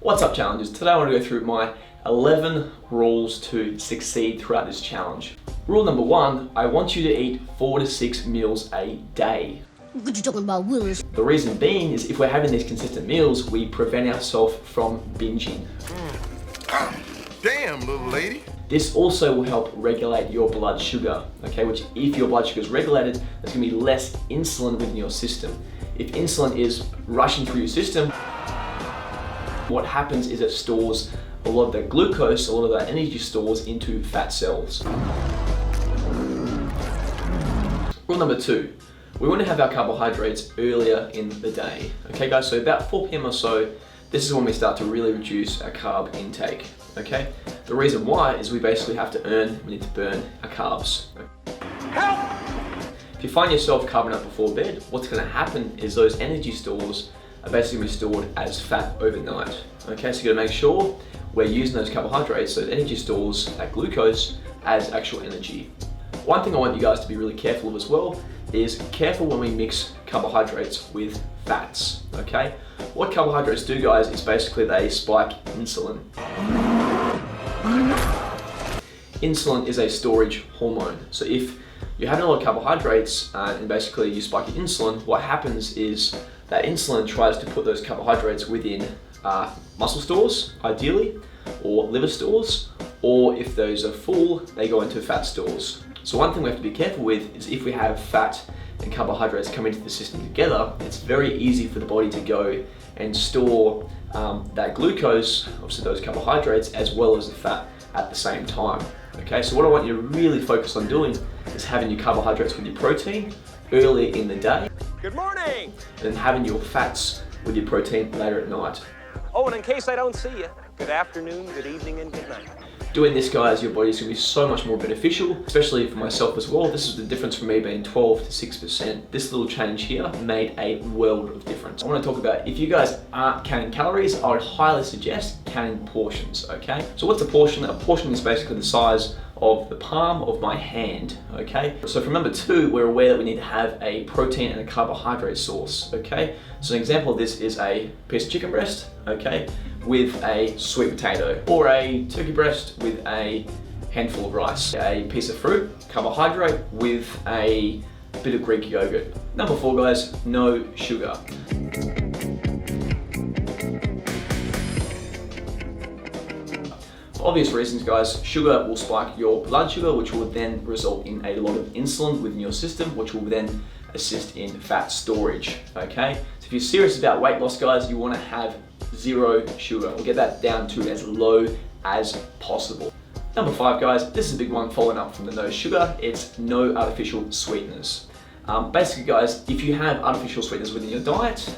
What's up, challengers? Today I want to go through my 11 rules to succeed throughout this challenge. Rule number 1, I want you to eat 4 to 6 meals a day. What you talking about, Willis? The reason being is if we're having these consistent meals, we prevent ourselves from binging. Damn, little lady. This also will help regulate your blood sugar, okay? Which if your blood sugar is regulated, there's gonna be less insulin within your system. If insulin is rushing through your system, what happens is it stores a lot of that glucose, a lot of that energy stores into fat cells. Rule number 2, we want to have our carbohydrates earlier in the day. Okay guys, so about 4 p.m. or so, this is when we start to really reduce our carb intake, okay? The reason why is we basically have to we need to burn our carbs. Help! If you find yourself carving up before bed, what's gonna happen is those energy stores are basically stored as fat overnight. Okay, so you gotta make sure we're using those carbohydrates, those energy stores, that glucose, as actual energy. One thing I want you guys to be really careful of as well is careful when we mix carbohydrates with fats, okay? What carbohydrates do, guys, is basically they spike insulin. Insulin is a storage hormone. So if you're having a lot of carbohydrates and basically you spike your insulin, what happens is that insulin tries to put those carbohydrates within muscle stores, ideally, or liver stores, or if those are full, they go into fat stores. So one thing we have to be careful with is if we have fat and carbohydrates come into the system together, it's very easy for the body to go and store that glucose, obviously those carbohydrates, as well as the fat at the same time. Okay, so what I want you to really focus on doing is having your carbohydrates with your protein early in the day. Good morning! And then having your fats with your protein later at night. Oh, and in case I don't see you, good afternoon, good evening, and good night. Doing this, guys, your body's gonna be so much more beneficial, especially for myself as well. This is the difference for me being 12 to 6%. This little change here made a world of difference. I wanna talk about, if you guys aren't counting calories, I would highly suggest counting portions, okay? So what's a portion? A portion is basically the size of the palm of my hand, okay? So for number 2, we're aware that we need to have a protein and a carbohydrate source, okay? So an example of this is a piece of chicken breast, okay, with a sweet potato, or a turkey breast with a handful of rice, a piece of fruit, carbohydrate with a bit of Greek yogurt. Number 4, guys, no sugar. For obvious reasons, guys, sugar will spike your blood sugar, which will then result in a lot of insulin within your system, which will then assist in fat storage, okay? So if you're serious about weight loss, guys, you wanna have 0 sugar. We'll get that down to as low as possible. Number 5, guys, this is a big one following up from the no sugar. It's no artificial sweeteners. Basically, guys, if you have artificial sweeteners within your diet,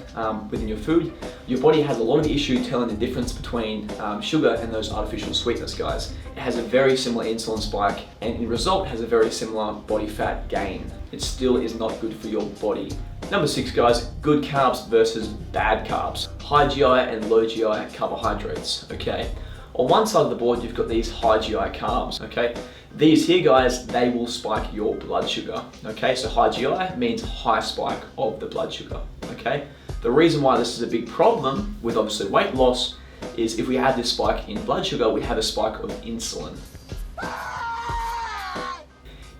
within your food, your body has a lot of issue telling the difference between sugar and those artificial sweeteners, guys. It has a very similar insulin spike and in result has a very similar body fat gain. It still is not good for your body. Number 6, guys, good carbs versus bad carbs. High GI and low GI carbohydrates, okay? On one side of the board, you've got these high GI carbs, okay? These here, guys, they will spike your blood sugar, okay? So high GI means high spike of the blood sugar, okay? The reason why this is a big problem with obviously weight loss is if we have this spike in blood sugar, we have a spike of insulin.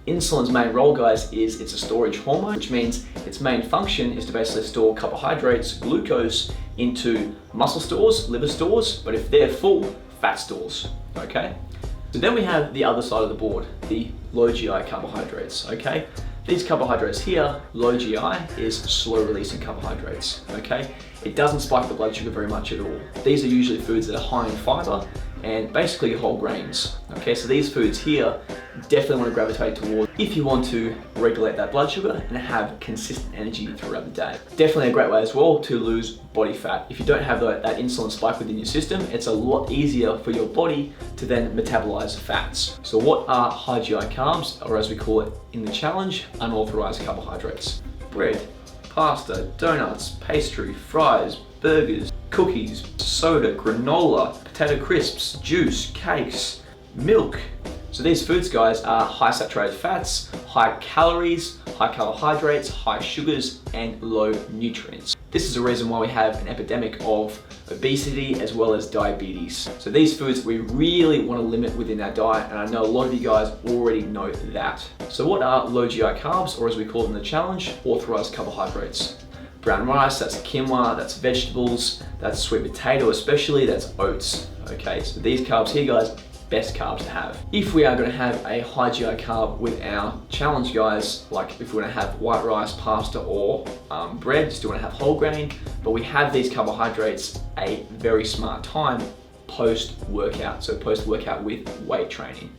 Insulin's main role, guys, is it's a storage hormone, which means its main function is to basically store carbohydrates, glucose, into muscle stores, liver stores, but if they're full, fat stores, okay? So then we have the other side of the board, the low GI carbohydrates, okay? These carbohydrates here, low GI, is slow releasing carbohydrates, okay? It doesn't spike the blood sugar very much at all. These are usually foods that are high in fiber and basically whole grains, okay? So these foods here definitely want to gravitate towards if you want to regulate that blood sugar and have consistent energy throughout the day. Definitely a great way as well to lose body fat. If you don't have that insulin spike within your system, it's a lot easier for your body to then metabolize fats. So what are high GI carbs, or as we call it in the challenge, unauthorized carbohydrates? Bread, pasta, donuts, pastry, fries, burgers, cookies, soda, granola, potato crisps, juice, cakes, milk. So these foods, guys, are high saturated fats, high calories, high carbohydrates, high sugars, and low nutrients. This is the reason why we have an epidemic of obesity, as well as diabetes. So these foods we really want to limit within our diet, and I know a lot of you guys already know that. So what are low GI carbs, or as we call them in the challenge, authorized carbohydrates? Brown rice, that's quinoa, that's vegetables, that's sweet potato especially, that's oats. Okay, so these carbs here, guys, best carbs to have. If we are going to have a high GI carb with our challenge, guys, like if we want to have white rice, pasta, or bread, still want to have whole grain, but we have these carbohydrates a very smart time post-workout, so post-workout with weight training.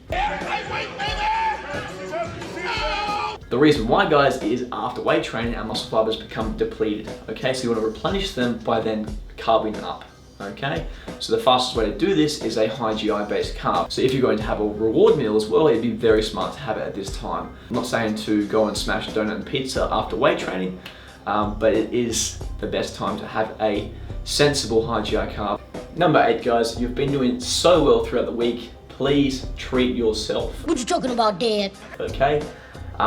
The reason why, guys, is after weight training, our muscle fibers become depleted, okay? So you want to replenish them by then carbing up, okay? So the fastest way to do this is a high GI based carb. So if you're going to have a reward meal as well, it'd be very smart to have it at this time. I'm not saying to go and smash donut and pizza after weight training, but it is the best time to have a sensible high GI carb. Number 8, guys, you've been doing so well throughout the week. Please treat yourself. What you talking about, Dad? Okay?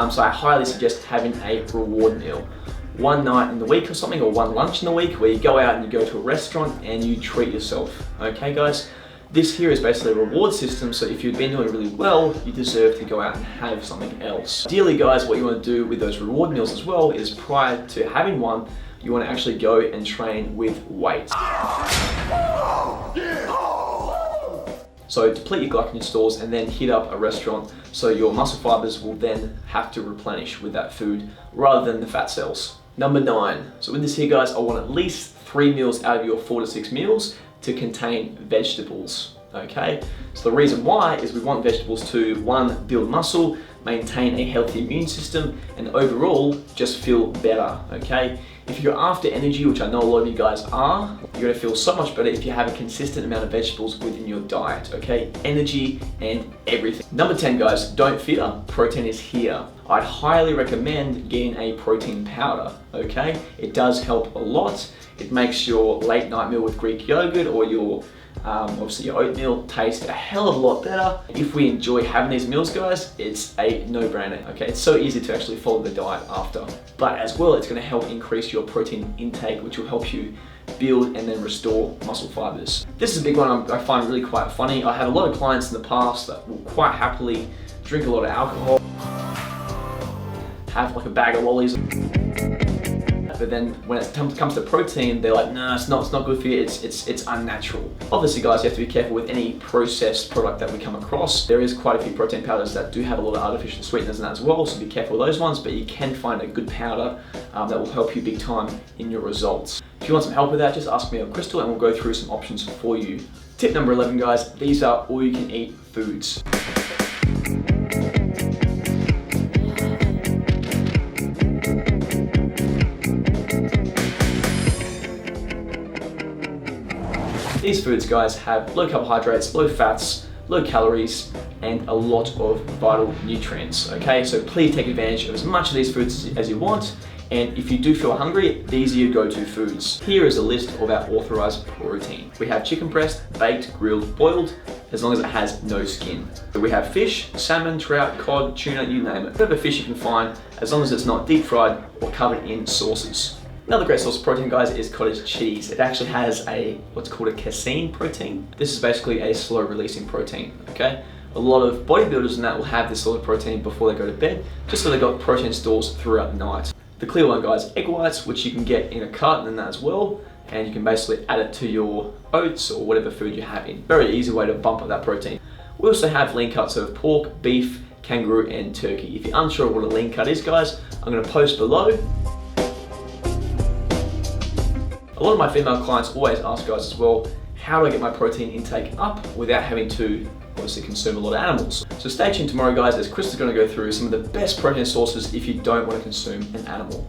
So I highly suggest having a reward meal. One night in the week or something, or one lunch in the week, where you go out and you go to a restaurant and you treat yourself. Okay, guys? This here is basically a reward system, so if you've been doing really well, you deserve to go out and have something else. Ideally, guys, what you want to do with those reward meals as well is prior to having one, you want to actually go and train with weights. So deplete your glycogen stores and then hit up a restaurant, so your muscle fibers will then have to replenish with that food rather than the fat cells. Number 9, so with this here, guys, I want at least 3 meals out of your 4 to 6 meals to contain vegetables, okay? So the reason why is we want vegetables to, 1, build muscle, maintain a healthy immune system, and overall just feel better, okay? If you're after energy, which I know a lot of you guys are, you're gonna feel so much better if you have a consistent amount of vegetables within your diet, okay? Energy and everything. Number 10, guys, don't fear, protein is here. I'd highly recommend getting a protein powder, okay? It does help a lot. It makes your late night meal with Greek yogurt or your obviously your oatmeal taste a hell of a lot better. If we enjoy having these meals, guys, it's a no-brainer, okay? It's so easy to actually follow the diet after. But as well, it's gonna help increase your protein intake, which will help you build and then restore muscle fibers. This is a big one I find really quite funny. I had a lot of clients in the past that will quite happily drink a lot of alcohol, have like a bag of lollies, but then when it comes to protein, they're like, no, it's not good for you, it's unnatural. Obviously, guys, you have to be careful with any processed product that we come across. There is quite a few protein powders that do have a lot of artificial sweeteners in that as well, so be careful with those ones, but you can find a good powder that will help you big time in your results. If you want some help with that, just ask me or Crystal and we'll go through some options for you. Tip number 11, guys, these are all you can eat foods. These foods, guys, have low carbohydrates, low fats, low calories, and a lot of vital nutrients, okay? So please take advantage of as much of these foods as you want, and if you do feel hungry, these are your go-to foods. Here is a list of our authorized protein. We have chicken breast, baked, grilled, boiled, as long as it has no skin. So we have fish, salmon, trout, cod, tuna, you name it. Whatever fish you can find, as long as it's not deep fried or covered in sauces. Another great source of protein, guys, is cottage cheese. It actually has what's called a casein protein. This is basically a slow releasing protein, okay? A lot of bodybuilders and that will have this sort of protein before they go to bed, just so they've got protein stores throughout the night. The clear one, guys, egg whites, which you can get in a carton and that as well, and you can basically add it to your oats or whatever food you're having. Very easy way to bump up that protein. We also have lean cuts of pork, beef, kangaroo, and turkey. If you're unsure what a lean cut is, guys, I'm gonna post below. A lot of my female clients always ask, guys, as well, how do I get my protein intake up without having to obviously consume a lot of animals? So stay tuned tomorrow, guys, as Chris is going to go through some of the best protein sources if you don't want to consume an animal.